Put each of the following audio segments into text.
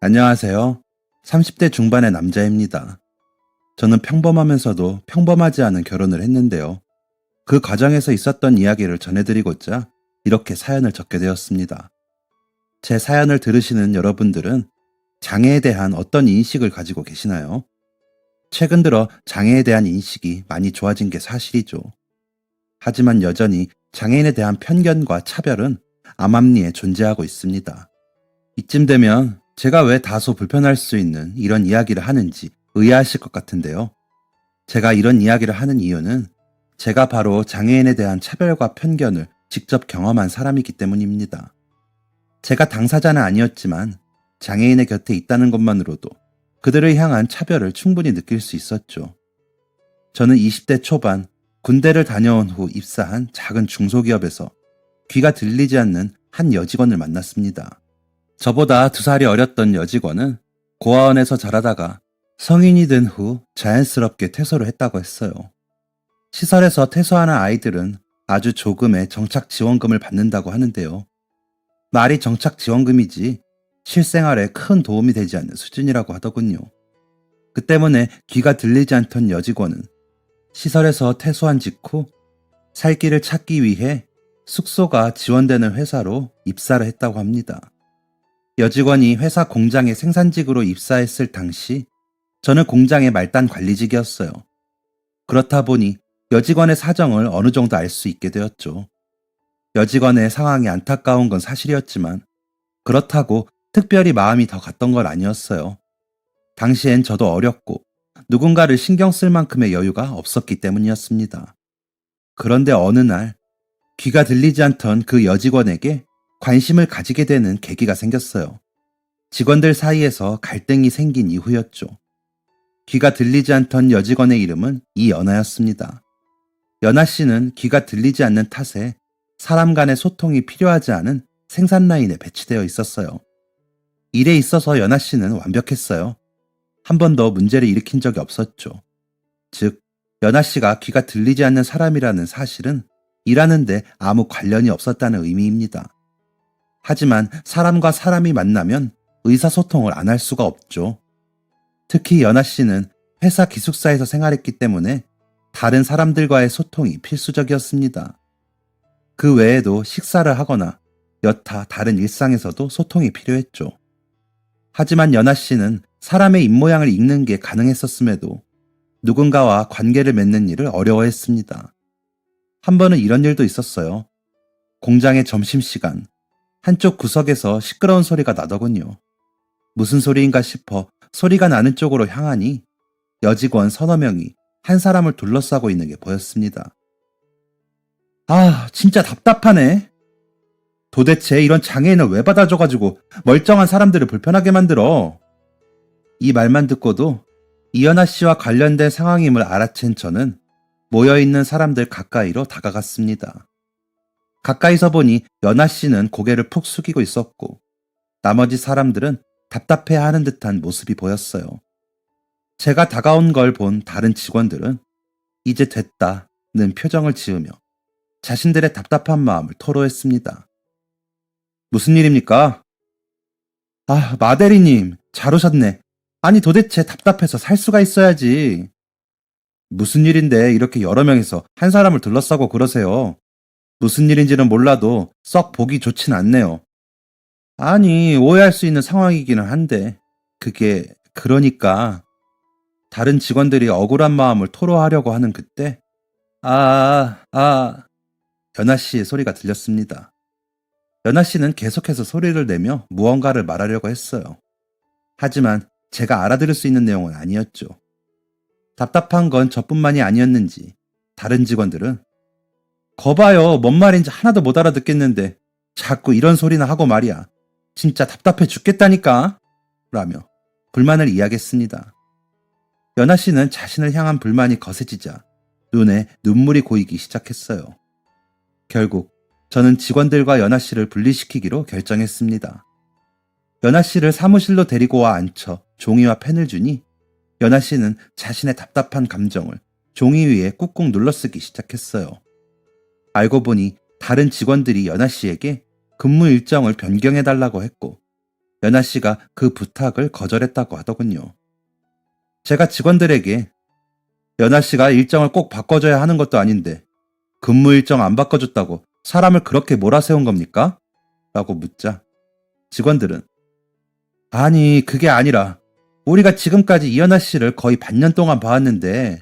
안녕하세요. 30대 중반의 남자입니다. 저는 평범하면서도 평범하지 않은 결혼을 했는데요. 그 과정에서 있었던 이야기를 전해드리고자 이렇게 사연을 적게 되었습니다. 제 사연을 들으시는 여러분들은 장애에 대한 어떤 인식을 가지고 계시나요? 최근 들어 장애에 대한 인식이 많이 좋아진 게 사실이죠. 하지만 여전히 장애인에 대한 편견과 차별은 암암리에 존재하고 있습니다. 이쯤 되면 제가 왜 다소 불편할 수 있는 이런 이야기를 하는지 의아하실 것 같은데요. 제가 이런 이야기를 하는 이유는 제가 바로 장애인에 대한 차별과 편견을 직접 경험한 사람이기 때문입니다. 제가 당사자는 아니었지만 장애인의 곁에 있다는 것만으로도 그들을 향한 차별을 충분히 느낄 수 있었죠. 저는 20대 초반 군대를 다녀온 후 입사한 작은 중소기업에서 귀가 들리지 않는 한 여직원을 만났습니다. 저보다 2살이 어렸던 여직원은 고아원에서 자라다가 성인이 된 후 자연스럽게 퇴소를 했다고 했어요. 시설에서 퇴소하는 아이들은 아주 조금의 정착 지원금을 받는다고 하는데요. 말이 정착 지원금이지 실생활에 큰 도움이 되지 않는 수준이라고 하더군요. 그 때문에 귀가 들리지 않던 여직원은 시설에서 퇴소한 직후 살 길을 찾기 위해 숙소가 지원되는 회사로 입사를 했다고 합니다. 여직원이 회사 공장에 생산직으로 입사했을 당시 저는 공장의 말단 관리직이었어요. 그렇다 보니 여직원의 사정을 어느 정도 알 수 있게 되었죠. 여직원의 상황이 안타까운 건 사실이었지만 그렇다고 특별히 마음이 더 갔던 건 아니었어요. 당시엔 저도 어렸고 누군가를 신경 쓸 만큼의 여유가 없었기 때문이었습니다. 그런데 어느 날 귀가 들리지 않던 그 여직원에게 관심을 가지게 되는 계기가 생겼어요. 직원들 사이에서 갈등이 생긴 이후였죠. 귀가 들리지 않던 여직원의 이름은 이연아였습니다. 연아 씨는 귀가 들리지 않는 탓에 사람 간의 소통이 필요하지 않은 생산 라인에 배치되어 있었어요. 일에 있어서 연아 씨는 완벽했어요. 한 번도 문제를 일으킨 적이 없었죠. 즉, 연아 씨가 귀가 들리지 않는 사람이라는 사실은 일하는데 아무 관련이 없었다는 의미입니다. 하지만 사람과 사람이 만나면 의사소통을 안 할 수가 없죠. 특히 연아 씨는 회사 기숙사에서 생활했기 때문에 다른 사람들과의 소통이 필수적이었습니다. 그 외에도 식사를 하거나 여타 다른 일상에서도 소통이 필요했죠. 하지만 연아 씨는 사람의 입모양을 읽는 게 가능했었음에도 누군가와 관계를 맺는 일을 어려워했습니다. 한 번은 이런 일도 있었어요. 공장의 점심시간, 한쪽 구석에서 시끄러운 소리가 나더군요. 무슨 소리인가 싶어 소리가 나는 쪽으로 향하니 여직원 서너 명이 한 사람을 둘러싸고 있는 게 보였습니다. 아, 진짜 답답하네. 도대체 이런 장애인을 왜 받아줘가지고 멀쩡한 사람들을 불편하게 만들어. 이 말만 듣고도 이연아 씨와 관련된 상황임을 알아챈 저는 모여있는 사람들 가까이로 다가갔습니다. 가까이서 보니 연아 씨는 고개를 푹 숙이고 있었고 나머지 사람들은 답답해하는 듯한 모습이 보였어요. 제가 다가온 걸 본 다른 직원들은 이제 됐다는 표정을 지으며 자신들의 답답한 마음을 토로했습니다. 무슨 일입니까? 아, 마대리님, 잘 오셨네. 아니 도대체 답답해서 살 수가 있어야지. 무슨 일인데 이렇게 여러 명이서 한 사람을 둘러싸고 그러세요. 무슨 일인지는 몰라도 썩 보기 좋진 않네요. 아니, 오해할 수 있는 상황이기는 한데 그게 그러니까 다른 직원들이 억울한 마음을 토로하려고 하는 그때 연아 씨의 소리가 들렸습니다. 연아 씨는 계속해서 소리를 내며 무언가를 말하려고 했어요. 하지만 제가 알아들을 수 있는 내용은 아니었죠. 답답한 건 저뿐만이 아니었는지 다른 직원들은 거봐요, 뭔 말인지 하나도 못 알아듣겠는데 자꾸 이런 소리나 하고 말이야. 진짜 답답해 죽겠다니까 라며 불만을 이야기했습니다. 연아 씨는 자신을 향한 불만이 거세지자 눈에 눈물이 고이기 시작했어요. 결국 저는 직원들과 연아 씨를 분리시키기로 결정했습니다. 연아 씨를 사무실로 데리고 와 앉혀 종이와 펜을 주니 연아 씨는 자신의 답답한 감정을 종이 위에 꾹꾹 눌러쓰기 시작했어요. 알고 보니 다른 직원들이 연아 씨에게 근무 일정을 변경해달라고 했고 연아 씨가 그 부탁을 거절했다고 하더군요. 제가 직원들에게 연아 씨가 일정을 꼭 바꿔줘야 하는 것도 아닌데 근무 일정 안 바꿔줬다고 사람을 그렇게 몰아세운 겁니까? 라고 묻자 직원들은 아니 그게 아니라 우리가 지금까지 이연아 씨를 거의 반년 동안 봐왔는데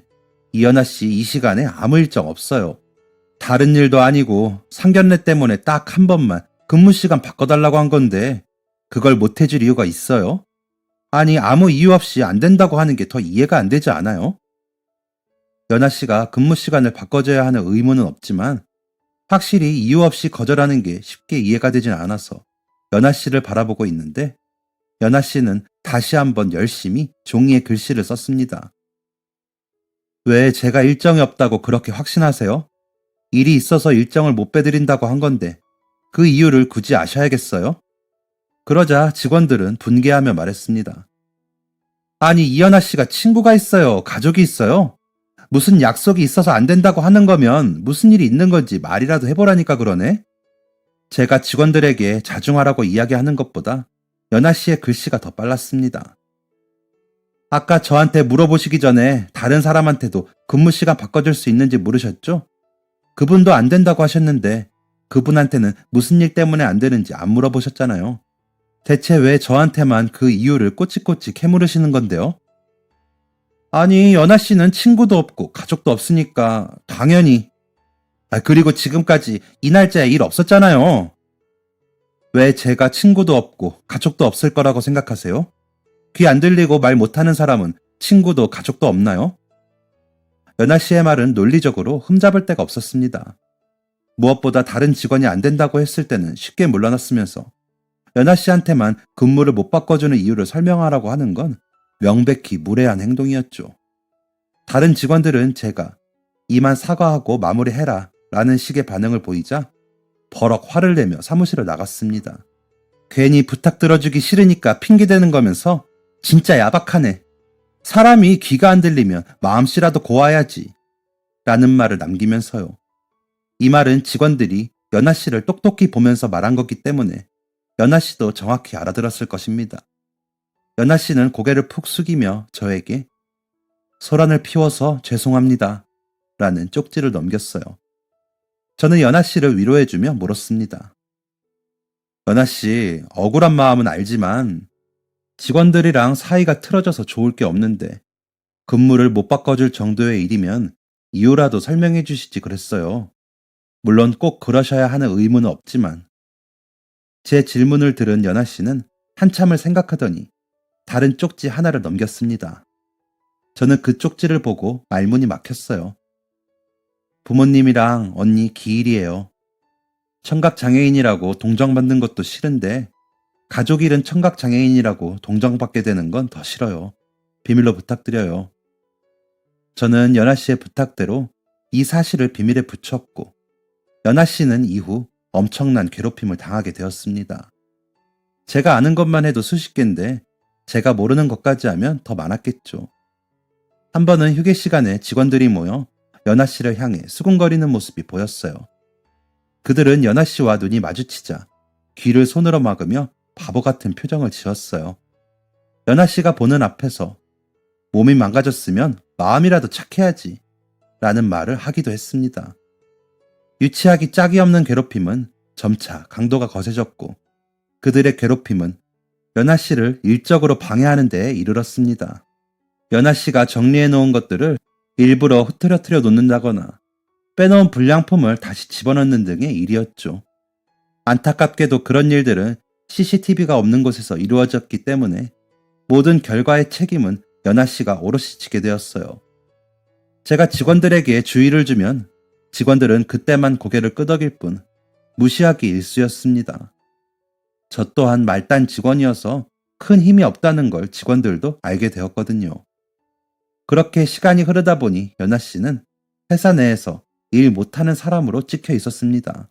이연아 씨 이 시간에 아무 일정 없어요. 다른 일도 아니고 상견례 때문에 딱 한 번만 근무 시간 바꿔달라고 한 건데 그걸 못 해줄 이유가 있어요? 아니 아무 이유 없이 안 된다고 하는 게 더 이해가 안 되지 않아요? 연아 씨가 근무 시간을 바꿔줘야 하는 의무는 없지만 확실히 이유 없이 거절하는 게 쉽게 이해가 되진 않아서 연아 씨를 바라보고 있는데 연아 씨는 다시 한번 열심히 종이에 글씨를 썼습니다. 왜 제가 일정이 없다고 그렇게 확신하세요? 일이 있어서 일정을 못 빼드린다고 한 건데 그 이유를 굳이 아셔야겠어요? 그러자 직원들은 분개하며 말했습니다. 아니 이연아 씨가 친구가 있어요? 가족이 있어요? 무슨 약속이 있어서 안 된다고 하는 거면 무슨 일이 있는 건지 말이라도 해보라니까 그러네? 제가 직원들에게 자중하라고 이야기하는 것보다 연아 씨의 글씨가 더 빨랐습니다. 아까 저한테 물어보시기 전에 다른 사람한테도 근무 시간 바꿔줄 수 있는지 물으셨죠? 그분도 안 된다고 하셨는데 그분한테는 무슨 일 때문에 안 되는지 안 물어보셨잖아요. 대체 왜 저한테만 그 이유를 꼬치꼬치 캐물으시는 건데요? 아니, 연아 씨는 친구도 없고 가족도 없으니까 당연히. 그리고 지금까지 이 날짜에 일 없었잖아요. 왜 제가 친구도 없고 가족도 없을 거라고 생각하세요? 귀 안 들리고 말 못하는 사람은 친구도 가족도 없나요? 연아 씨의 말은 논리적으로 흠잡을 데가 없었습니다. 무엇보다 다른 직원이 안 된다고 했을 때는 쉽게 물러났으면서 연아 씨한테만 근무를 못 바꿔주는 이유를 설명하라고 하는 건 명백히 무례한 행동이었죠. 다른 직원들은 제가 이만 사과하고 마무리해라 라는 식의 반응을 보이자 버럭 화를 내며 사무실을 나갔습니다. 괜히 부탁 들어주기 싫으니까 핑계대는 거면서 진짜 야박하네. 사람이 귀가 안 들리면 마음씨라도 고와야지 라는 말을 남기면서요. 이 말은 직원들이 연아 씨를 똑똑히 보면서 말한 거기 때문에 연아 씨도 정확히 알아들었을 것입니다. 연아 씨는 고개를 푹 숙이며 저에게 소란을 피워서 죄송합니다 라는 쪽지를 넘겼어요. 저는 연아 씨를 위로해주며 물었습니다. 연아 씨, 억울한 마음은 알지만 직원들이랑 사이가 틀어져서 좋을 게 없는데 근무를 못 바꿔줄 정도의 일이면 이유라도 설명해 주시지 그랬어요. 물론 꼭 그러셔야 하는 의무는 없지만 제 질문을 들은 연아 씨는 한참을 생각하더니 다른 쪽지 하나를 넘겼습니다. 저는 그 쪽지를 보고 말문이 막혔어요. 부모님이랑 언니 기일이에요. 청각장애인이라고 동정받는 것도 싫은데 가족 일은 청각장애인이라고 동정받게 되는 건 더 싫어요. 비밀로 부탁드려요. 저는 연아 씨의 부탁대로 이 사실을 비밀에 붙였고 연아 씨는 이후 엄청난 괴롭힘을 당하게 되었습니다. 제가 아는 것만 해도 수십 개인데 제가 모르는 것까지 하면 더 많았겠죠. 한 번은 휴게 시간에 직원들이 모여 연아 씨를 향해 수군거리는 모습이 보였어요. 그들은 연아 씨와 눈이 마주치자 귀를 손으로 막으며 바보 같은 표정을 지었어요. 연아 씨가 보는 앞에서 몸이 망가졌으면 마음이라도 착해야지 라는 말을 하기도 했습니다. 유치하기 짝이 없는 괴롭힘은 점차 강도가 거세졌고 그들의 괴롭힘은 연아 씨를 일적으로 방해하는 데에 이르렀습니다. 연아 씨가 정리해 놓은 것들을 일부러 흐트러뜨려 놓는다거나 빼놓은 불량품을 다시 집어넣는 등의 일이었죠. 안타깝게도 그런 일들은 CCTV가 없는 곳에서 이루어졌기 때문에 모든 결과의 책임은 연아 씨가 오롯이 지게 되었어요. 제가 직원들에게 주의를 주면 직원들은 그때만 고개를 끄덕일 뿐 무시하기 일쑤였습니다. 저 또한 말단 직원이어서 큰 힘이 없다는 걸 직원들도 알게 되었거든요. 그렇게 시간이 흐르다 보니 연아 씨는 회사 내에서 일 못하는 사람으로 찍혀 있었습니다.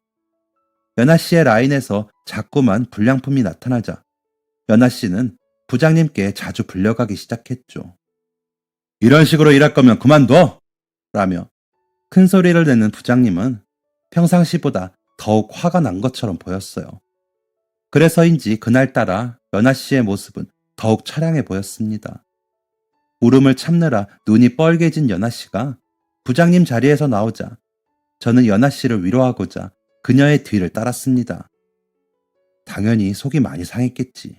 연아 씨의 라인에서 자꾸만 불량품이 나타나자 연아 씨는 부장님께 자주 불려가기 시작했죠. 이런 식으로 일할 거면 그만둬! 라며 큰 소리를 내는 부장님은 평상시보다 더욱 화가 난 것처럼 보였어요. 그래서인지 그날따라 연아 씨의 모습은 더욱 처량해 보였습니다. 울음을 참느라 눈이 뻘개진 연아 씨가 부장님 자리에서 나오자 저는 연아 씨를 위로하고자 그녀의 뒤를 따랐습니다. 당연히 속이 많이 상했겠지.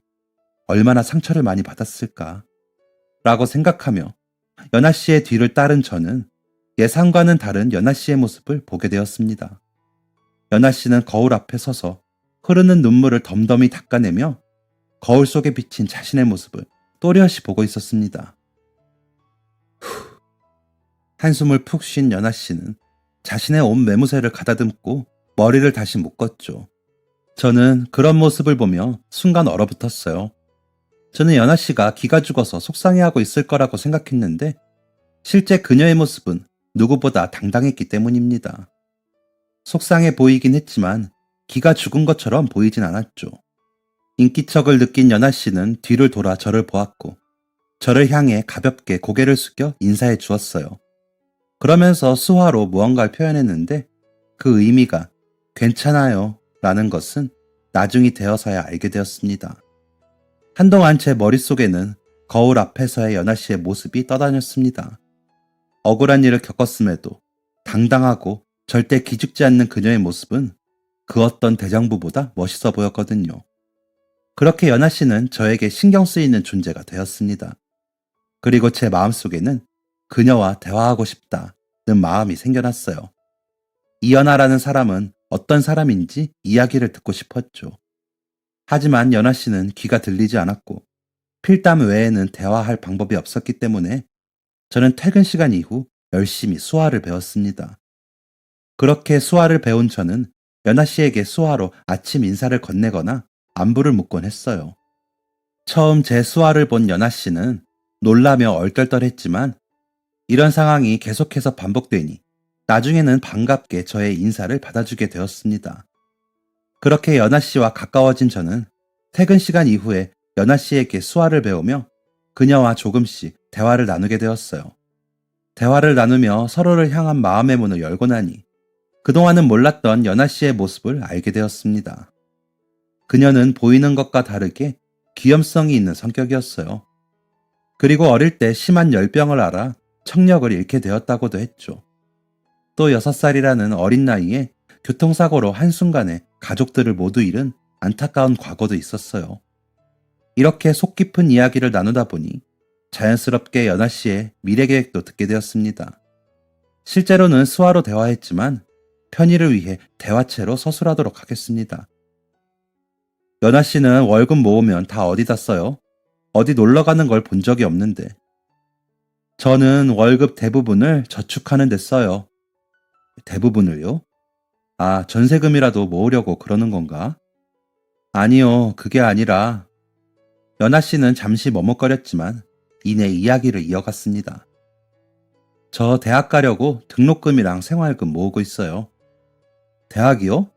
얼마나 상처를 많이 받았을까. 라고 생각하며 연아 씨의 뒤를 따른 저는 예상과는 다른 연아 씨의 모습을 보게 되었습니다. 연아 씨는 거울 앞에 서서 흐르는 눈물을 덤덤히 닦아내며 거울 속에 비친 자신의 모습을 또렷이 보고 있었습니다. 한숨을 푹 쉰 연아 씨는 자신의 옷 매무새를 가다듬고 머리를 다시 묶었죠. 저는 그런 모습을 보며 순간 얼어붙었어요. 저는 연아 씨가 기가 죽어서 속상해하고 있을 거라고 생각했는데 실제 그녀의 모습은 누구보다 당당했기 때문입니다. 속상해 보이긴 했지만 기가 죽은 것처럼 보이진 않았죠. 인기척을 느낀 연아 씨는 뒤를 돌아 저를 보았고 저를 향해 가볍게 고개를 숙여 인사해 주었어요. 그러면서 수화로 무언가를 표현했는데 그 의미가 괜찮아요 라는 것은 나중이 되어서야 알게 되었습니다. 한동안 제 머릿속에는 거울 앞에서의 연아 씨의 모습이 떠다녔습니다. 억울한 일을 겪었음에도 당당하고 절대 기죽지 않는 그녀의 모습은 그 어떤 대장부보다 멋있어 보였거든요. 그렇게 연아 씨는 저에게 신경 쓰이는 존재가 되었습니다. 그리고 제 마음속에는 그녀와 대화하고 싶다는 마음이 생겨났어요. 이연아라는 사람은 어떤 사람인지 이야기를 듣고 싶었죠. 하지만 연아 씨는 귀가 들리지 않았고 필담 외에는 대화할 방법이 없었기 때문에 저는 퇴근 시간 이후 열심히 수화를 배웠습니다. 그렇게 수화를 배운 저는 연아 씨에게 수화로 아침 인사를 건네거나 안부를 묻곤 했어요. 처음 제 수화를 본 연아 씨는 놀라며 얼떨떨했지만 이런 상황이 계속해서 반복되니 나중에는 반갑게 저의 인사를 받아주게 되었습니다. 그렇게 연아 씨와 가까워진 저는 퇴근 시간 이후에 연아 씨에게 수화를 배우며 그녀와 조금씩 대화를 나누게 되었어요. 대화를 나누며 서로를 향한 마음의 문을 열고 나니 그동안은 몰랐던 연아 씨의 모습을 알게 되었습니다. 그녀는 보이는 것과 다르게 귀염성이 있는 성격이었어요. 그리고 어릴 때 심한 열병을 앓아 청력을 잃게 되었다고도 했죠. 또 6살이라는 어린 나이에 교통사고로 한순간에 가족들을 모두 잃은 안타까운 과거도 있었어요. 이렇게 속 깊은 이야기를 나누다 보니 자연스럽게 연아 씨의 미래 계획도 듣게 되었습니다. 실제로는 수화로 대화했지만 편의를 위해 대화체로 서술하도록 하겠습니다. 연아 씨는 월급 모으면 다 어디다 써요? 어디 놀러 가는 걸 본 적이 없는데. 저는 월급 대부분을 저축하는 데 써요. 대부분을요? 아, 전세금이라도 모으려고 그러는 건가? 아니요, 그게 아니라. 연아 씨는 잠시 머뭇거렸지만 이내 이야기를 이어갔습니다. 저 대학 가려고 등록금이랑 생활금 모으고 있어요. 대학이요?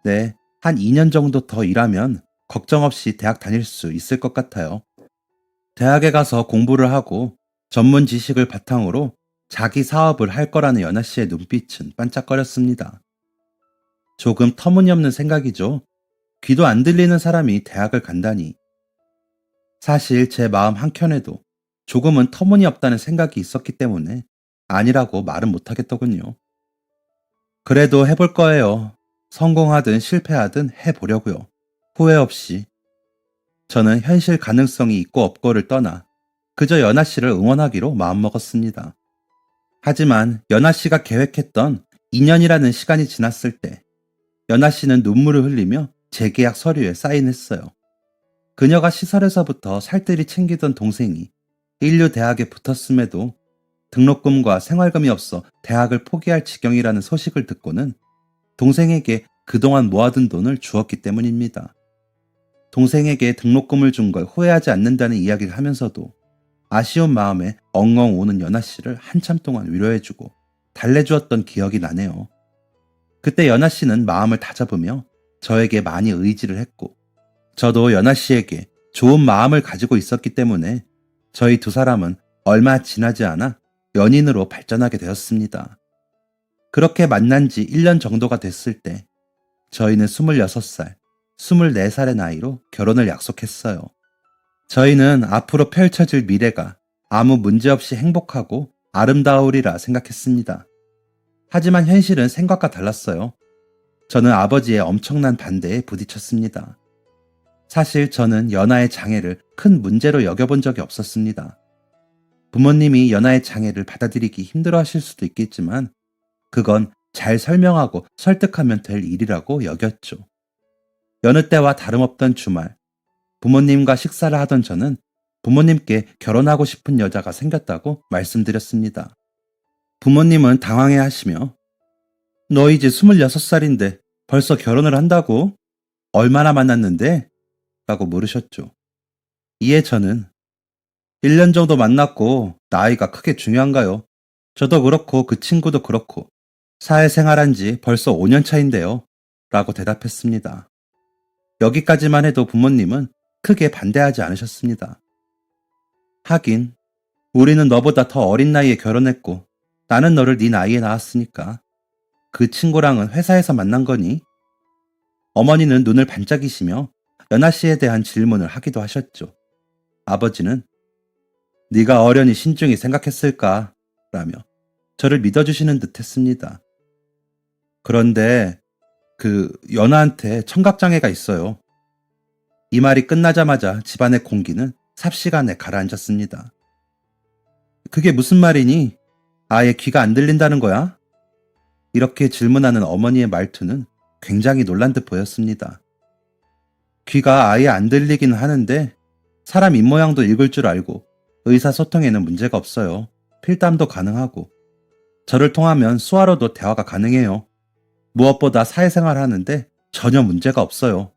네, 한 2년 정도 더 일하면 걱정 없이 대학 다닐 수 있을 것 같아요. 대학에 가서 공부를 하고 전문 지식을 바탕으로 자기 사업을 할 거라는 연아 씨의 눈빛은 반짝거렸습니다. 조금 터무니없는 생각이죠. 귀도 안 들리는 사람이 대학을 간다니. 사실 제 마음 한켠에도 조금은 터무니없다는 생각이 있었기 때문에 아니라고 말은 못하겠더군요. 그래도 해볼 거예요. 성공하든 실패하든 해보려고요. 후회 없이. 저는 현실 가능성이 있고 없고를 떠나 그저 연아 씨를 응원하기로 마음먹었습니다. 하지만 연아 씨가 계획했던 2년이라는 시간이 지났을 때 연아 씨는 눈물을 흘리며 재계약 서류에 사인했어요. 그녀가 시설에서부터 살뜰히 챙기던 동생이 인류 대학에 붙었음에도 등록금과 생활금이 없어 대학을 포기할 지경이라는 소식을 듣고는 동생에게 그동안 모아둔 돈을 주었기 때문입니다. 동생에게 등록금을 준 걸 후회하지 않는다는 이야기를 하면서도 아쉬운 마음에 엉엉 우는 연아 씨를 한참 동안 위로해주고 달래주었던 기억이 나네요. 그때 연아 씨는 마음을 다잡으며 저에게 많이 의지를 했고 저도 연아 씨에게 좋은 마음을 가지고 있었기 때문에 저희 두 사람은 얼마 지나지 않아 연인으로 발전하게 되었습니다. 그렇게 만난 지 1년 정도가 됐을 때 저희는 26살, 24살의 나이로 결혼을 약속했어요. 저희는 앞으로 펼쳐질 미래가 아무 문제 없이 행복하고 아름다우리라 생각했습니다. 하지만 현실은 생각과 달랐어요. 저는 아버지의 엄청난 반대에 부딪혔습니다. 사실 저는 연하의 장애를 큰 문제로 여겨본 적이 없었습니다. 부모님이 연하의 장애를 받아들이기 힘들어 하실 수도 있겠지만 그건 잘 설명하고 설득하면 될 일이라고 여겼죠. 여느 때와 다름없던 주말, 부모님과 식사를 하던 저는 부모님께 결혼하고 싶은 여자가 생겼다고 말씀드렸습니다. 부모님은 당황해 하시며 너 이제 26살인데 벌써 결혼을 한다고? 얼마나 만났는데? 라고 물으셨죠. 이에 저는 1년 정도 만났고 나이가 크게 중요한가요? 저도 그렇고 그 친구도 그렇고 사회생활한 지 벌써 5년 차인데요. 라고 대답했습니다. 여기까지만 해도 부모님은 크게 반대하지 않으셨습니다. 하긴 우리는 너보다 더 어린 나이에 결혼했고 나는 너를 네 나이에 낳았으니까 그 친구랑은 회사에서 만난 거니? 어머니는 눈을 반짝이시며 연하 씨에 대한 질문을 하기도 하셨죠. 아버지는 네가 어련히 신중히 생각했을까? 라며 저를 믿어주시는 듯 했습니다. 그런데 연하한테 청각장애가 있어요. 이 말이 끝나자마자 집안의 공기는 삽시간에 가라앉았습니다. 그게 무슨 말이니? 아예 귀가 안 들린다는 거야? 이렇게 질문하는 어머니의 말투는 굉장히 놀란 듯 보였습니다. 귀가 아예 안 들리긴 하는데 사람 입모양도 읽을 줄 알고 의사소통에는 문제가 없어요. 필담도 가능하고 저를 통하면 수화로도 대화가 가능해요. 무엇보다 사회생활 하는데 전혀 문제가 없어요.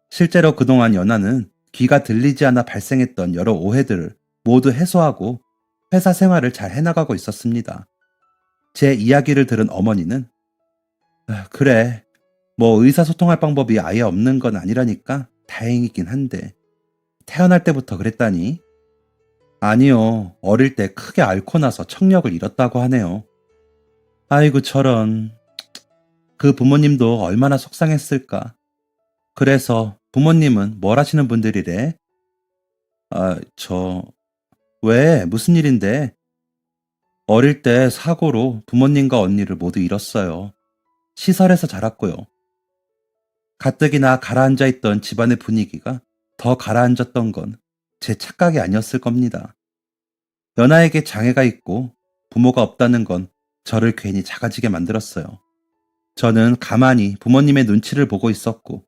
실제로 그동안 연하는 귀가 들리지 않아 발생했던 여러 오해들을 모두 해소하고 회사 생활을 잘 해나가고 있었습니다. 제 이야기를 들은 어머니는 그래, 뭐 의사소통할 방법이 아예 없는 건 아니라니까 다행이긴 한데 태어날 때부터 그랬다니? 아니요, 어릴 때 크게 앓고 나서 청력을 잃었다고 하네요. 아이고 저런, 그 부모님도 얼마나 속상했을까. 그래서 부모님은 뭘 하시는 분들이래? 아, 왜? 무슨 일인데? 어릴 때 사고로 부모님과 언니를 모두 잃었어요. 시설에서 자랐고요. 가뜩이나 가라앉아 있던 집안의 분위기가 더 가라앉았던 건 제 착각이 아니었을 겁니다. 연하에게 장애가 있고 부모가 없다는 건 저를 괜히 작아지게 만들었어요. 저는 가만히 부모님의 눈치를 보고 있었고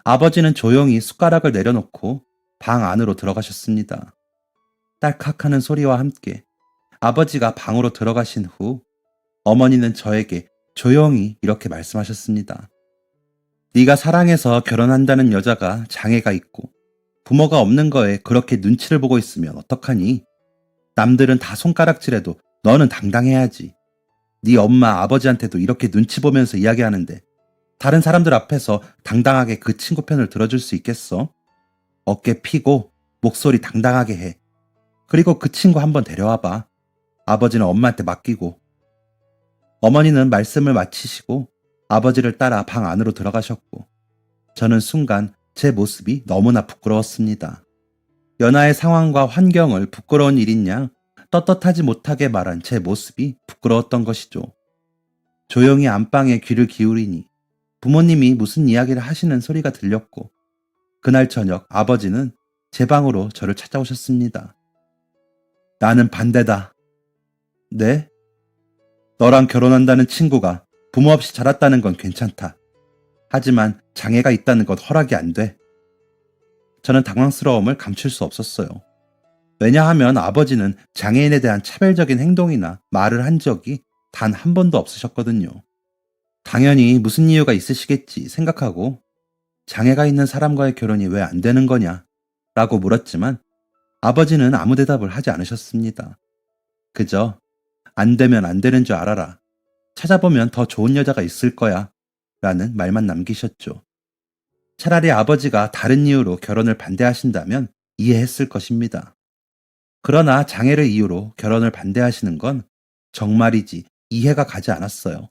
아버지는 조용히 숟가락을 내려놓고 방 안으로 들어가셨습니다. 딸칵하는 소리와 함께 아버지가 방으로 들어가신 후 어머니는 저에게 조용히 이렇게 말씀하셨습니다. 네가 사랑해서 결혼한다는 여자가 장애가 있고 부모가 없는 거에 그렇게 눈치를 보고 있으면 어떡하니? 남들은 다 손가락질해도 너는 당당해야지. 네 엄마 아버지한테도 이렇게 눈치 보면서 이야기하는데 다른 사람들 앞에서 당당하게 그 친구 편을 들어줄 수 있겠어? 어깨 피고 목소리 당당하게 해. 그리고 그 친구 한번 데려와봐. 아버지는 엄마한테 맡기고. 어머니는 말씀을 마치시고 아버지를 따라 방 안으로 들어가셨고 저는 순간 제 모습이 너무나 부끄러웠습니다. 연하의 상황과 환경을 부끄러운 일인 양 떳떳하지 못하게 말한 제 모습이 부끄러웠던 것이죠. 조용히 안방에 귀를 기울이니 부모님이 무슨 이야기를 하시는 소리가 들렸고 그날 저녁 아버지는 제 방으로 저를 찾아오셨습니다. 나는 반대다. 네? 너랑 결혼한다는 친구가 부모 없이 자랐다는 건 괜찮다. 하지만 장애가 있다는 건 허락이 안 돼. 저는 당황스러움을 감출 수 없었어요. 왜냐하면 아버지는 장애인에 대한 차별적인 행동이나 말을 한 적이 단 한 번도 없으셨거든요. 당연히 무슨 이유가 있으시겠지 생각하고 장애가 있는 사람과의 결혼이 왜 안 되는 거냐 라고 물었지만 아버지는 아무 대답을 하지 않으셨습니다. 그저 안 되면 안 되는 줄 알아라. 찾아보면 더 좋은 여자가 있을 거야. 라는 말만 남기셨죠. 차라리 아버지가 다른 이유로 결혼을 반대하신다면 이해했을 것입니다. 그러나 장애를 이유로 결혼을 반대하시는 건 정말이지 이해가 가지 않았어요.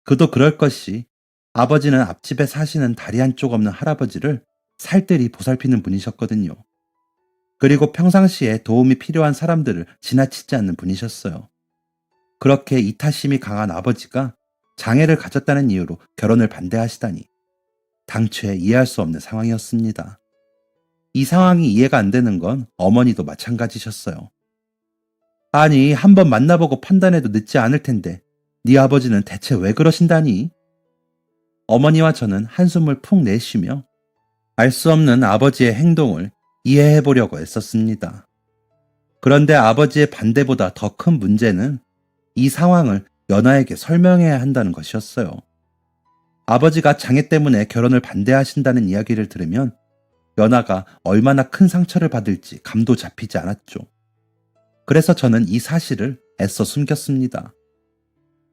그도 그럴 것이 아버지는 앞집에 사시는 다리 한쪽 없는 할아버지를 살뜰히 보살피는 분이셨거든요. 그리고 평상시에 도움이 필요한 사람들을 지나치지 않는 분이셨어요. 그렇게 이타심이 강한 아버지가 장애를 가졌다는 이유로 결혼을 반대하시다니 당최 이해할 수 없는 상황이었습니다. 이 상황이 이해가 안 되는 건 어머니도 마찬가지셨어요. 아니, 한번 만나보고 판단해도 늦지 않을 텐데 네 아버지는 대체 왜 그러신다니? 어머니와 저는 한숨을 푹 내쉬며 알 수 없는 아버지의 행동을 이해해 보려고 애썼습니다. 그런데 아버지의 반대보다 더 큰 문제는 이 상황을 연아에게 설명해야 한다는 것이었어요. 아버지가 장애 때문에 결혼을 반대하신다는 이야기를 들으면 연아가 얼마나 큰 상처를 받을지 감도 잡히지 않았죠. 그래서 저는 이 사실을 애써 숨겼습니다.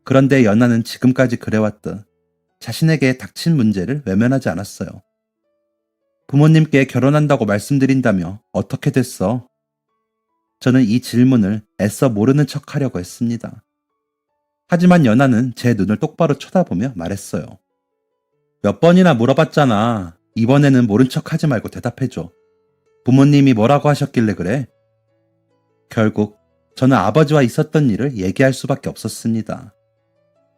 그런데 연아는 지금까지 그래왔던 자신에게 닥친 문제를 외면하지 않았어요. 부모님께 결혼한다고 말씀드린다며 어떻게 됐어? 저는 이 질문을 애써 모르는 척 하려고 했습니다. 하지만 연아는 제 눈을 똑바로 쳐다보며 말했어요. 몇 번이나 물어봤잖아. 이번에는 모른 척 하지 말고 대답해줘. 부모님이 뭐라고 하셨길래 그래? 결국 저는 아버지와 있었던 일을 얘기할 수밖에 없었습니다.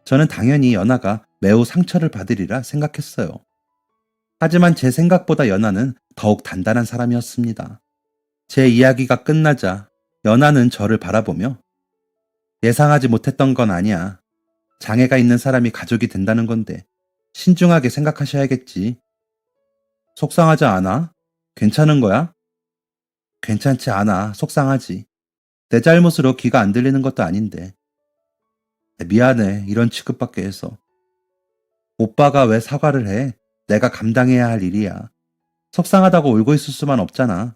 저는 당연히 연아가 매우 상처를 받으리라 생각했어요. 하지만 제 생각보다 연아는 더욱 단단한 사람이었습니다. 제 이야기가 끝나자 연아는 저를 바라보며 예상하지 못했던 건 아니야. 장애가 있는 사람이 가족이 된다는 건데 신중하게 생각하셔야겠지. 속상하지 않아? 괜찮은 거야? 괜찮지 않아. 속상하지. 내 잘못으로 귀가 안 들리는 것도 아닌데. 미안해. 이런 취급받게 해서. 오빠가 왜 사과를 해? 내가 감당해야 할 일이야. 속상하다고 울고 있을 수만 없잖아.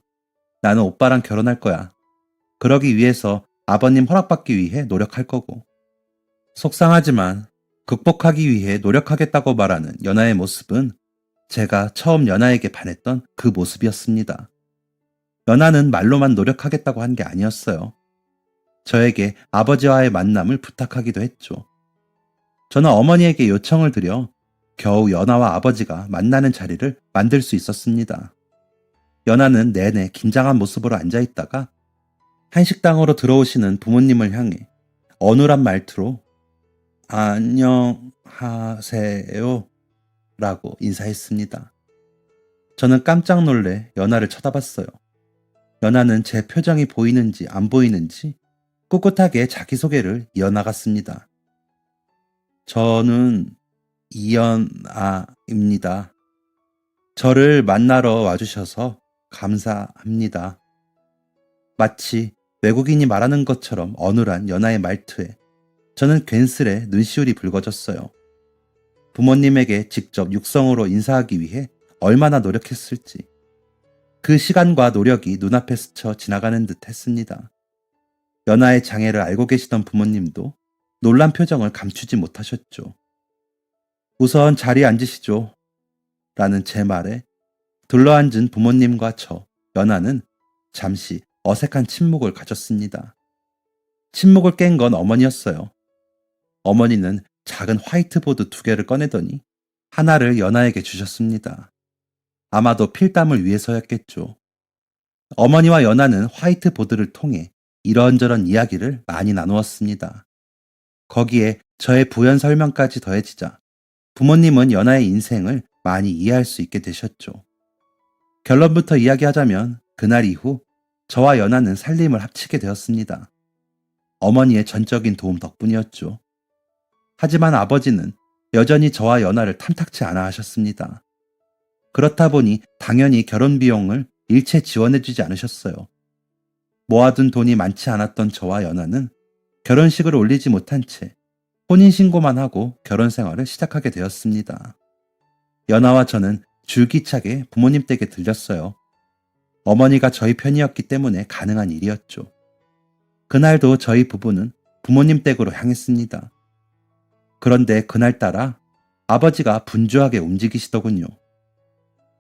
나는 오빠랑 결혼할 거야. 그러기 위해서 아버님 허락받기 위해 노력할 거고. 속상하지만 극복하기 위해 노력하겠다고 말하는 연아의 모습은 제가 처음 연아에게 반했던 그 모습이었습니다. 연아는 말로만 노력하겠다고 한 게 아니었어요. 저에게 아버지와의 만남을 부탁하기도 했죠. 저는 어머니에게 요청을 드려 겨우 연아와 아버지가 만나는 자리를 만들 수 있었습니다. 연아는 내내 긴장한 모습으로 앉아있다가 한식당으로 들어오시는 부모님을 향해 어눌한 말투로 안녕하세요 라고 인사했습니다. 저는 깜짝 놀래 연아를 쳐다봤어요. 연아는 제 표정이 보이는지 안 보이는지 꿋꿋하게 자기소개를 이어나갔습니다. 저는 이연아입니다. 저를 만나러 와주셔서 감사합니다. 마치 외국인이 말하는 것처럼 어눌한 연아의 말투에 저는 괜스레 눈시울이 붉어졌어요. 부모님에게 직접 육성으로 인사하기 위해 얼마나 노력했을지 그 시간과 노력이 눈앞에 스쳐 지나가는 듯 했습니다. 연아의 장애를 알고 계시던 부모님도 놀란 표정을 감추지 못하셨죠. 우선 자리에 앉으시죠. 라는 제 말에 둘러앉은 부모님과 연아는 잠시 어색한 침묵을 가졌습니다. 침묵을 깬 건 어머니였어요. 어머니는 작은 화이트보드 2개를 꺼내더니 하나를 연아에게 주셨습니다. 아마도 필담을 위해서였겠죠. 어머니와 연아는 화이트보드를 통해 이런저런 이야기를 많이 나누었습니다. 거기에 저의 부연 설명까지 더해지자 부모님은 연아의 인생을 많이 이해할 수 있게 되셨죠. 결론부터 이야기하자면 그날 이후 저와 연아는 살림을 합치게 되었습니다. 어머니의 전적인 도움 덕분이었죠. 하지만 아버지는 여전히 저와 연아를 탐탁치 않아 하셨습니다. 그렇다 보니 당연히 결혼 비용을 일체 지원해주지 않으셨어요. 모아둔 돈이 많지 않았던 저와 연아는 결혼식을 올리지 못한 채 혼인신고만 하고 결혼 생활을 시작하게 되었습니다. 연아와 저는 줄기차게 부모님 댁에 들렸어요. 어머니가 저희 편이었기 때문에 가능한 일이었죠. 그날도 저희 부부는 부모님 댁으로 향했습니다. 그런데 그날따라 아버지가 분주하게 움직이시더군요.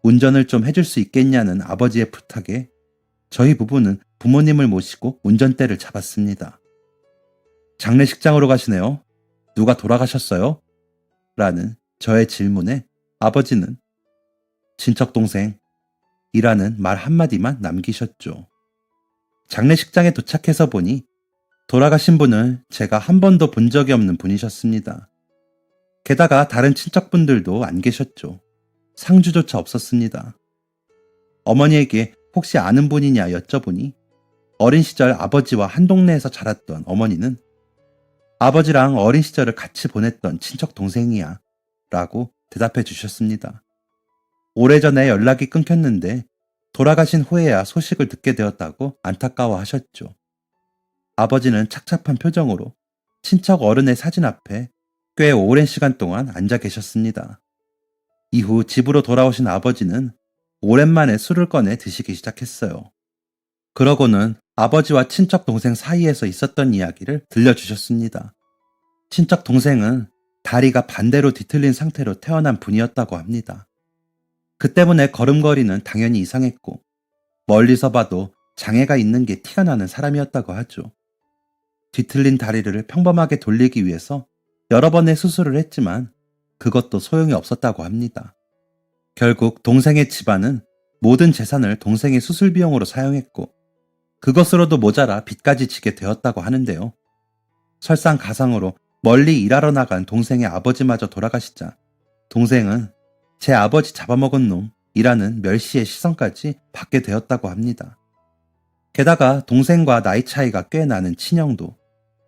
운전을 좀 해줄 수 있겠냐는 아버지의 부탁에 저희 부부는 부모님을 모시고 운전대를 잡았습니다. 장례식장으로 가시네요. 누가 돌아가셨어요? 라는 저의 질문에 아버지는 친척 동생이라는 말 한마디만 남기셨죠. 장례식장에 도착해서 보니 돌아가신 분을 제가 한 번도 본 적이 없는 분이셨습니다. 게다가 다른 친척분들도 안 계셨죠. 상주조차 없었습니다. 어머니에게 혹시 아는 분이냐 여쭤보니 어린 시절 아버지와 한 동네에서 자랐던 어머니는 아버지랑 어린 시절을 같이 보냈던 친척 동생이야 라고 대답해 주셨습니다. 오래전에 연락이 끊겼는데 돌아가신 후에야 소식을 듣게 되었다고 안타까워 하셨죠. 아버지는 착잡한 표정으로 친척 어른의 사진 앞에 꽤 오랜 시간 동안 앉아 계셨습니다. 이후 집으로 돌아오신 아버지는 오랜만에 술을 꺼내 드시기 시작했어요. 그러고는 아버지와 친척 동생 사이에서 있었던 이야기를 들려주셨습니다. 친척 동생은 다리가 반대로 뒤틀린 상태로 태어난 분이었다고 합니다. 그 때문에 걸음걸이는 당연히 이상했고 멀리서 봐도 장애가 있는 게 티가 나는 사람이었다고 하죠. 뒤틀린 다리를 평범하게 돌리기 위해서 여러 번의 수술을 했지만 그것도 소용이 없었다고 합니다. 결국 동생의 집안은 모든 재산을 동생의 수술 비용으로 사용했고 그것으로도 모자라 빚까지 지게 되었다고 하는데요. 설상가상으로 멀리 일하러 나간 동생의 아버지마저 돌아가시자 동생은 제 아버지 잡아먹은 놈이라는 멸시의 시선까지 받게 되었다고 합니다. 게다가 동생과 나이 차이가 꽤 나는 친형도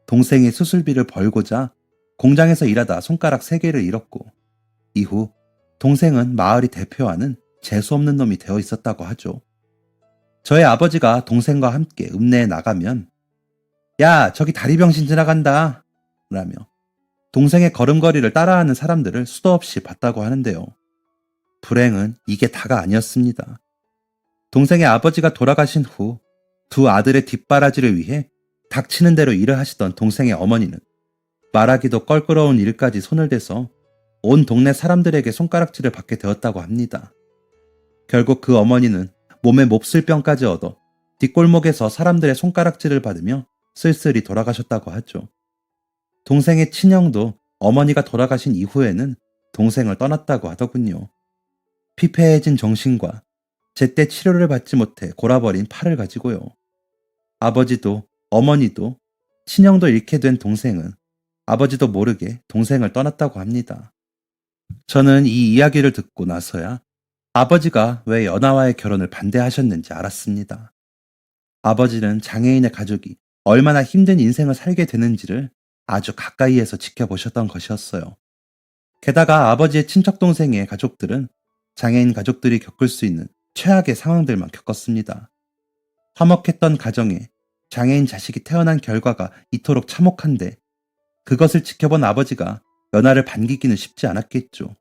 동생이 수술비를 벌고자 공장에서 일하다 손가락 3개를 잃었고 이후 동생은 마을이 대표하는 재수없는 놈이 되어 있었다고 하죠. 저의 아버지가 동생과 함께 읍내에 나가면 야 저기 다리병신 지나간다 라며 동생의 걸음걸이를 따라하는 사람들을 수도 없이 봤다고 하는데요. 불행은 이게 다가 아니었습니다. 동생의 아버지가 돌아가신 후 두 아들의 뒷바라지를 위해 닥치는 대로 일을 하시던 동생의 어머니는 말하기도 껄끄러운 일까지 손을 대서 온 동네 사람들에게 손가락질을 받게 되었다고 합니다. 결국 그 어머니는 몸에 몹쓸병까지 얻어 뒷골목에서 사람들의 손가락질을 받으며 쓸쓸히 돌아가셨다고 하죠. 동생의 친형도 어머니가 돌아가신 이후에는 동생을 떠났다고 하더군요. 피폐해진 정신과 제때 치료를 받지 못해 골아버린 팔을 가지고요. 아버지도 어머니도 친형도 잃게 된 동생은 아버지도 모르게 동생을 떠났다고 합니다. 저는 이 이야기를 듣고 나서야 아버지가 왜 연하와의 결혼을 반대하셨는지 알았습니다. 아버지는 장애인의 가족이 얼마나 힘든 인생을 살게 되는지를 아주 가까이에서 지켜보셨던 것이었어요. 게다가 아버지의 친척동생의 가족들은 장애인 가족들이 겪을 수 있는 최악의 상황들만 겪었습니다. 화목했던 가정에 장애인 자식이 태어난 결과가 이토록 참혹한데 그것을 지켜본 아버지가 연하를 반기기는 쉽지 않았겠죠.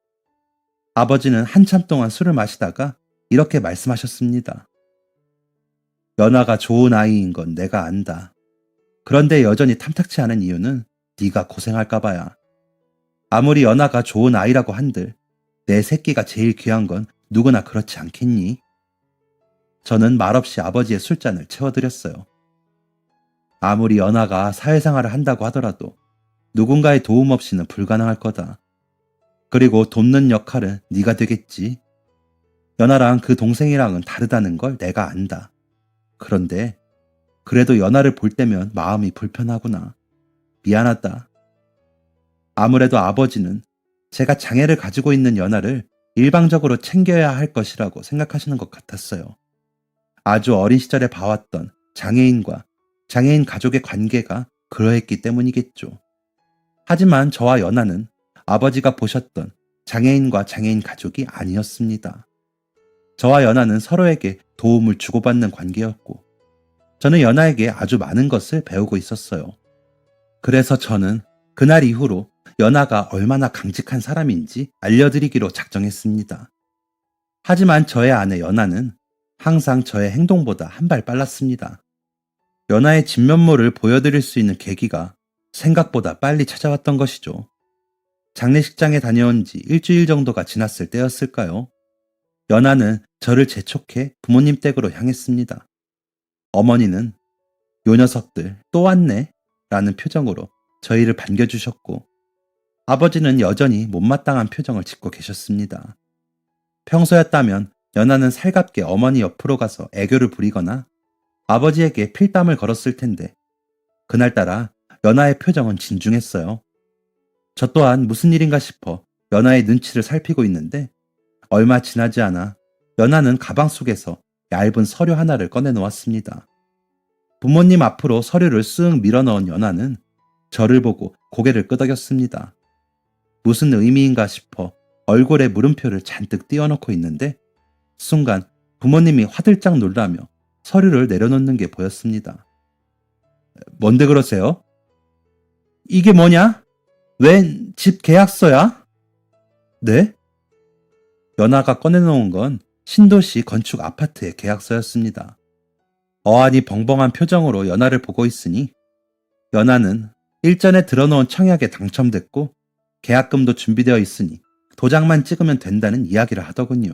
아버지는 한참 동안 술을 마시다가 이렇게 말씀하셨습니다. 연하가 좋은 아이인 건 내가 안다. 그런데 여전히 탐탁치 않은 이유는 네가 고생할까 봐야. 아무리 연하가 좋은 아이라고 한들 내 새끼가 제일 귀한 건 누구나 그렇지 않겠니? 저는 말없이 아버지의 술잔을 채워드렸어요. 아무리 연하가 사회생활을 한다고 하더라도 누군가의 도움 없이는 불가능할 거다. 그리고 돕는 역할은 네가 되겠지. 연하랑 그 동생이랑은 다르다는 걸 내가 안다. 그런데 그래도 연하를 볼 때면 마음이 불편하구나. 미안하다. 아무래도 아버지는 제가 장애를 가지고 있는 연하를 일방적으로 챙겨야 할 것이라고 생각하시는 것 같았어요. 아주 어린 시절에 봐왔던 장애인과 장애인 가족의 관계가 그러했기 때문이겠죠. 하지만 저와 연하는 아버지가 보셨던 장애인과 장애인 가족이 아니었습니다. 저와 연하는 서로에게 도움을 주고받는 관계였고 저는 연하에게 아주 많은 것을 배우고 있었어요. 그래서 저는 그날 이후로 연하가 얼마나 강직한 사람인지 알려드리기로 작정했습니다. 하지만 저의 아내 연하는 항상 저의 행동보다 한 발 빨랐습니다. 연하의 진면모를 보여드릴 수 있는 계기가 생각보다 빨리 찾아왔던 것이죠. 장례식장에 다녀온 지 일주일 정도가 지났을 때였을까요? 연하는 저를 재촉해 부모님 댁으로 향했습니다. 어머니는 요 녀석들 또 왔네 라는 표정으로 저희를 반겨주셨고 아버지는 여전히 못마땅한 표정을 짓고 계셨습니다. 평소였다면 연하는 살갑게 어머니 옆으로 가서 애교를 부리거나 아버지에게 필담을 걸었을 텐데 그날따라 연하의 표정은 진중했어요. 저 또한 무슨 일인가 싶어 연하의 눈치를 살피고 있는데 얼마 지나지 않아 연하는 가방 속에서 얇은 서류 하나를 꺼내놓았습니다. 부모님 앞으로 서류를 쓱 밀어넣은 연하는 저를 보고 고개를 끄덕였습니다. 무슨 의미인가 싶어 얼굴에 물음표를 잔뜩 띄워놓고 있는데 순간 부모님이 화들짝 놀라며 서류를 내려놓는 게 보였습니다. 뭔데 그러세요? 이게 뭐냐? 웬 집 계약서야? 네? 연하가 꺼내놓은 건 신도시 건축 아파트의 계약서였습니다. 어안이 벙벙한 표정으로 연하를 보고 있으니 연하는 일전에 들어놓은 청약에 당첨됐고 계약금도 준비되어 있으니 도장만 찍으면 된다는 이야기를 하더군요.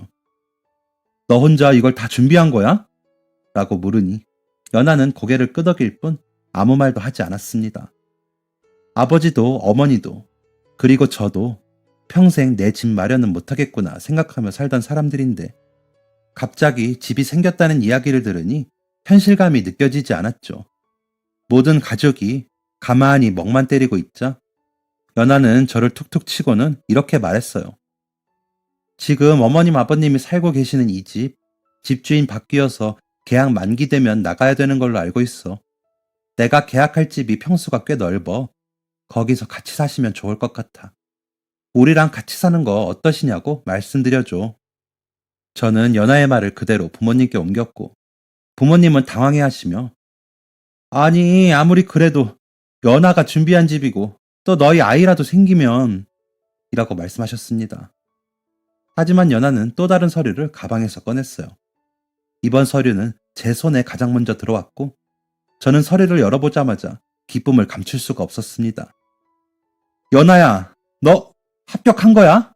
너 혼자 이걸 다 준비한 거야? 라고 물으니 연하는 고개를 끄덕일 뿐 아무 말도 하지 않았습니다. 아버지도 어머니도 그리고 저도 평생 내 집 마련은 못하겠구나 생각하며 살던 사람들인데 갑자기 집이 생겼다는 이야기를 들으니 현실감이 느껴지지 않았죠. 모든 가족이 가만히 멍만 때리고 있자 연하는 저를 툭툭 치고는 이렇게 말했어요. 지금 어머님 아버님이 살고 계시는 이 집, 집주인 바뀌어서 계약 만기되면 나가야 되는 걸로 알고 있어. 내가 계약할 집이 평수가 꽤 넓어. 거기서 같이 사시면 좋을 것 같아. 우리랑 같이 사는 거 어떠시냐고 말씀드려줘. 저는 연하의 말을 그대로 부모님께 옮겼고 부모님은 당황해 하시며 아니 아무리 그래도 연하가 준비한 집이고 또 너희 아이라도 생기면 이라고 말씀하셨습니다. 하지만 연하는 또 다른 서류를 가방에서 꺼냈어요. 이번 서류는 제 손에 가장 먼저 들어왔고 저는 서류를 열어보자마자 기쁨을 감출 수가 없었습니다. 연하야, 너 합격한 거야?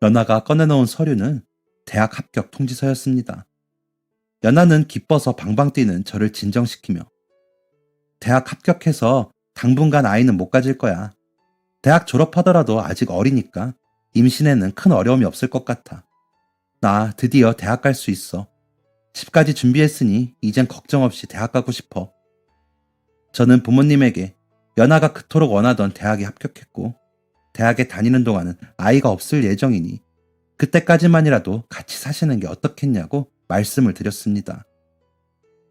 연하가 꺼내놓은 서류는 대학 합격 통지서였습니다. 연하는 기뻐서 방방 뛰는 저를 진정시키며 대학 합격해서 당분간 아이는 못 가질 거야. 대학 졸업하더라도 아직 어리니까 임신에는 큰 어려움이 없을 것 같아. 나 드디어 대학 갈 수 있어. 집까지 준비했으니 이젠 걱정 없이 대학 가고 싶어. 저는 부모님에게 연하가 그토록 원하던 대학에 합격했고 대학에 다니는 동안은 아이가 없을 예정이니 그때까지만이라도 같이 사시는 게 어떻겠냐고 말씀을 드렸습니다.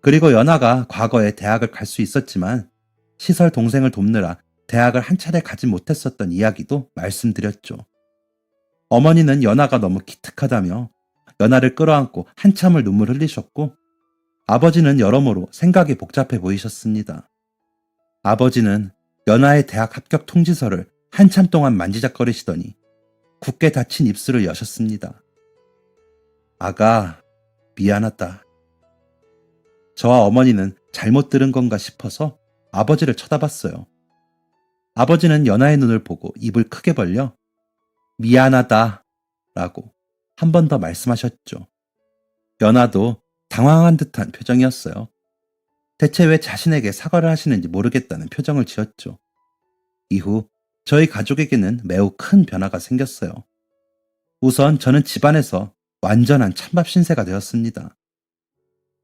그리고 연하가 과거에 대학을 갈 수 있었지만 시설 동생을 돕느라 대학을 한 차례 가지 못했었던 이야기도 말씀드렸죠. 어머니는 연하가 너무 기특하다며 연하를 끌어안고 한참을 눈물 흘리셨고 아버지는 여러모로 생각이 복잡해 보이셨습니다. 아버지는 연하의 대학 합격 통지서를 한참 동안 만지작거리시더니 굳게 닫힌 입술을 여셨습니다. 아가, 미안하다. 저와 어머니는 잘못 들은 건가 싶어서 아버지를 쳐다봤어요. 아버지는 연하의 눈을 보고 입을 크게 벌려 미안하다 라고 한 번 더 말씀하셨죠. 연하도 당황한 듯한 표정이었어요. 대체 왜 자신에게 사과를 하시는지 모르겠다는 표정을 지었죠. 이후 저희 가족에게는 매우 큰 변화가 생겼어요. 우선 저는 집안에서 완전한 찬밥 신세가 되었습니다.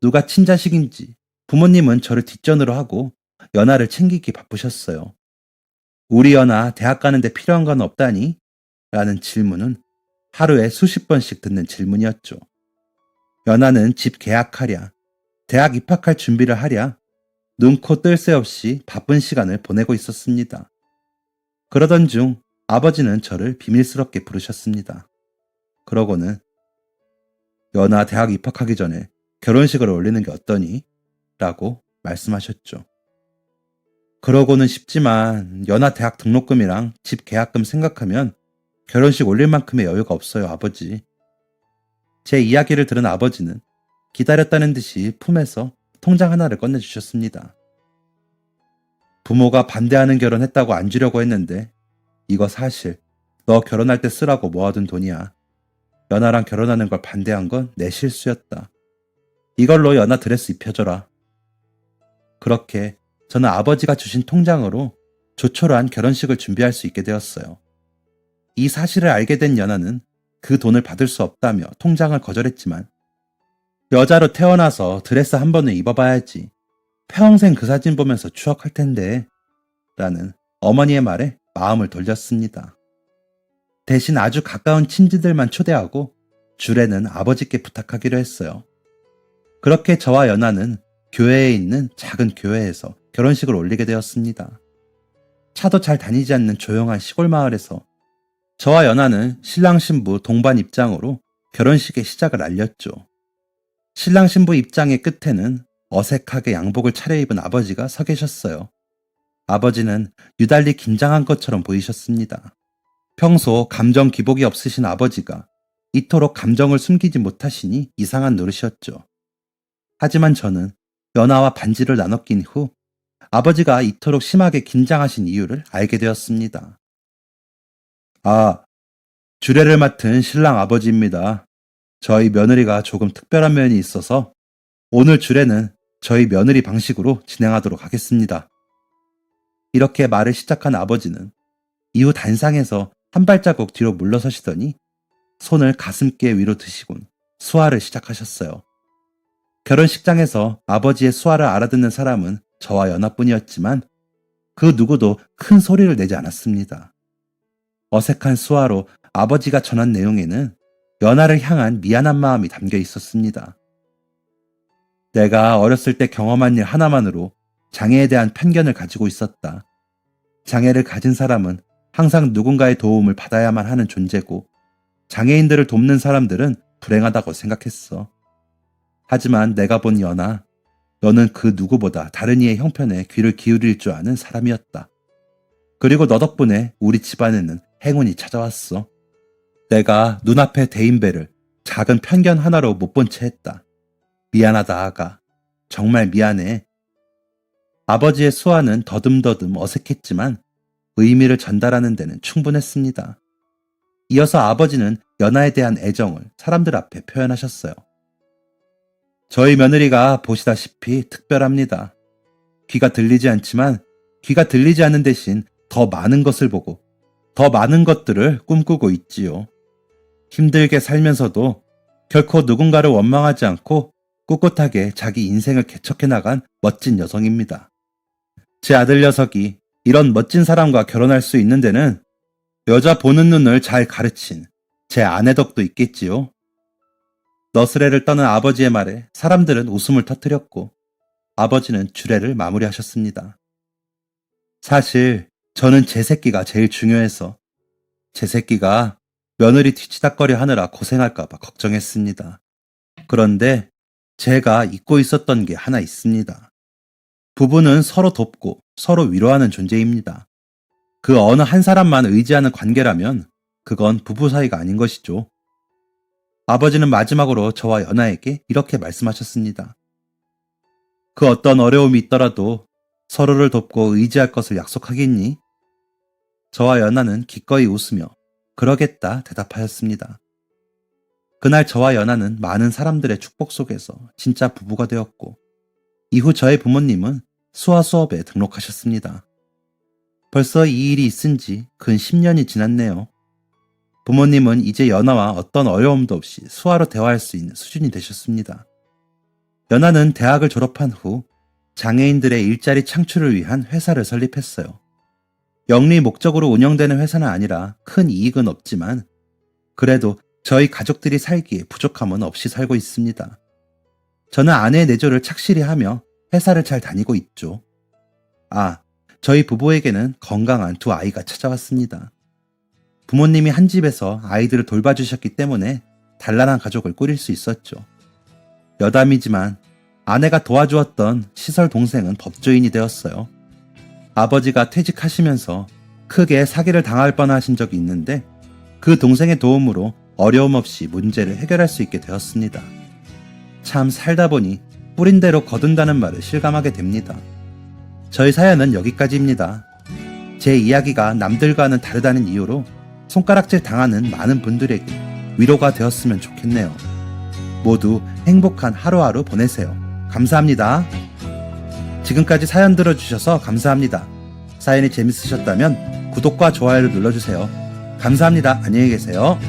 누가 친자식인지 부모님은 저를 뒷전으로 하고 연하를 챙기기 바쁘셨어요. 우리 연하 대학 가는데 필요한 건 없다니? 라는 질문은 하루에 수십 번씩 듣는 질문이었죠. 연하는 집 계약하랴, 대학 입학할 준비를 하랴, 눈코 뜰 새 없이 바쁜 시간을 보내고 있었습니다. 그러던 중 아버지는 저를 비밀스럽게 부르셨습니다. 그러고는 연하 대학 입학하기 전에 결혼식을 올리는 게 어떠니? 라고 말씀하셨죠. 그러고는 싶지만 연하 대학 등록금이랑 집 계약금 생각하면 결혼식 올릴 만큼의 여유가 없어요, 아버지. 제 이야기를 들은 아버지는 기다렸다는 듯이 품에서 통장 하나를 꺼내주셨습니다. 부모가 반대하는 결혼했다고 안 주려고 했는데 이거 사실 너 결혼할 때 쓰라고 모아둔 돈이야. 연하랑 결혼하는 걸 반대한 건 내 실수였다. 이걸로 연하 드레스 입혀줘라. 그렇게 저는 아버지가 주신 통장으로 조촐한 결혼식을 준비할 수 있게 되었어요. 이 사실을 알게 된 연하는 그 돈을 받을 수 없다며 통장을 거절했지만 여자로 태어나서 드레스 한 번은 입어봐야지. 평생 그 사진 보면서 추억할 텐데 라는 어머니의 말에 마음을 돌렸습니다. 대신 아주 가까운 친지들만 초대하고 주례는 아버지께 부탁하기로 했어요. 그렇게 저와 연하는 교회에 있는 작은 교회에서 결혼식을 올리게 되었습니다. 차도 잘 다니지 않는 조용한 시골 마을에서 저와 연하는 신랑 신부 동반 입장으로 결혼식의 시작을 알렸죠. 신랑 신부 입장의 끝에는 어색하게 양복을 차려입은 아버지가 서 계셨어요. 아버지는 유달리 긴장한 것처럼 보이셨습니다. 평소 감정 기복이 없으신 아버지가 이토록 감정을 숨기지 못하시니 이상한 노릇이었죠. 하지만 저는 연하와 반지를 나눠 낀 후 아버지가 이토록 심하게 긴장하신 이유를 알게 되었습니다. 아, 주례를 맡은 신랑 아버지입니다. 저희 며느리가 조금 특별한 면이 있어서 오늘 주례는 저희 며느리 방식으로 진행하도록 하겠습니다. 이렇게 말을 시작한 아버지는 이후 단상에서 한 발자국 뒤로 물러서시더니 손을 가슴께 위로 드시곤 수화를 시작하셨어요. 결혼식장에서 아버지의 수화를 알아듣는 사람은 저와 연하뿐이었지만 그 누구도 큰 소리를 내지 않았습니다. 어색한 수화로 아버지가 전한 내용에는 연하를 향한 미안한 마음이 담겨 있었습니다. 내가 어렸을 때 경험한 일 하나만으로 장애에 대한 편견을 가지고 있었다. 장애를 가진 사람은 항상 누군가의 도움을 받아야만 하는 존재고 장애인들을 돕는 사람들은 불행하다고 생각했어. 하지만 내가 본 연하, 너는 그 누구보다 다른 이의 형편에 귀를 기울일 줄 아는 사람이었다. 그리고 너 덕분에 우리 집안에는 행운이 찾아왔어. 내가 눈앞의 대인배를 작은 편견 하나로 못 본 채 했다. 미안하다 아가. 정말 미안해. 아버지의 수화는 더듬더듬 어색했지만 의미를 전달하는 데는 충분했습니다. 이어서 아버지는 연하에 대한 애정을 사람들 앞에 표현하셨어요. 저희 며느리가 보시다시피 특별합니다. 귀가 들리지 않지만 귀가 들리지 않는 대신 더 많은 것을 보고 더 많은 것들을 꿈꾸고 있지요. 힘들게 살면서도 결코 누군가를 원망하지 않고 꿋꿋하게 자기 인생을 개척해 나간 멋진 여성입니다. 제 아들 녀석이 이런 멋진 사람과 결혼할 수 있는 데는 여자 보는 눈을 잘 가르친 제 아내 덕도 있겠지요. 너스레를 떠는 아버지의 말에 사람들은 웃음을 터뜨렸고 아버지는 주례를 마무리하셨습니다. 사실 저는 제 새끼가 제일 중요해서 제 새끼가 며느리 뒤치다꺼리 하느라 고생할까봐 걱정했습니다. 그런데 제가 잊고 있었던 게 하나 있습니다. 부부는 서로 돕고 서로 위로하는 존재입니다. 그 어느 한 사람만 의지하는 관계라면 그건 부부 사이가 아닌 것이죠. 아버지는 마지막으로 저와 연하에게 이렇게 말씀하셨습니다. 그 어떤 어려움이 있더라도 서로를 돕고 의지할 것을 약속하겠니? 저와 연하는 기꺼이 웃으며 그러겠다 대답하였습니다. 그날 저와 연하는 많은 사람들의 축복 속에서 진짜 부부가 되었고 이후 저의 부모님은 수화 수업에 등록하셨습니다. 벌써 이 일이 있은 지 근 10년이 지났네요. 부모님은 이제 연하와 어떤 어려움도 없이 수화로 대화할 수 있는 수준이 되셨습니다. 연하는 대학을 졸업한 후 장애인들의 일자리 창출을 위한 회사를 설립했어요. 영리 목적으로 운영되는 회사는 아니라 큰 이익은 없지만 그래도 저희 가족들이 살기에 부족함은 없이 살고 있습니다. 저는 아내의 내조를 착실히 하며 회사를 잘 다니고 있죠. 저희 부부에게는 건강한 두 아이가 찾아왔습니다. 부모님이 한 집에서 아이들을 돌봐주셨기 때문에 단란한 가족을 꾸릴 수 있었죠. 여담이지만 아내가 도와주었던 시설 동생은 법조인이 되었어요. 아버지가 퇴직하시면서 크게 사기를 당할 뻔하신 적이 있는데 그 동생의 도움으로 어려움 없이 문제를 해결할 수 있게 되었습니다. 참 살다 보니 뿌린 대로 거둔다는 말을 실감하게 됩니다. 저희 사연은 여기까지입니다. 제 이야기가 남들과는 다르다는 이유로 손가락질 당하는 많은 분들에게 위로가 되었으면 좋겠네요. 모두 행복한 하루하루 보내세요. 감사합니다. 지금까지 사연 들어주셔서 감사합니다. 사연이 재밌으셨다면 구독과 좋아요를 눌러주세요. 감사합니다. 안녕히 계세요.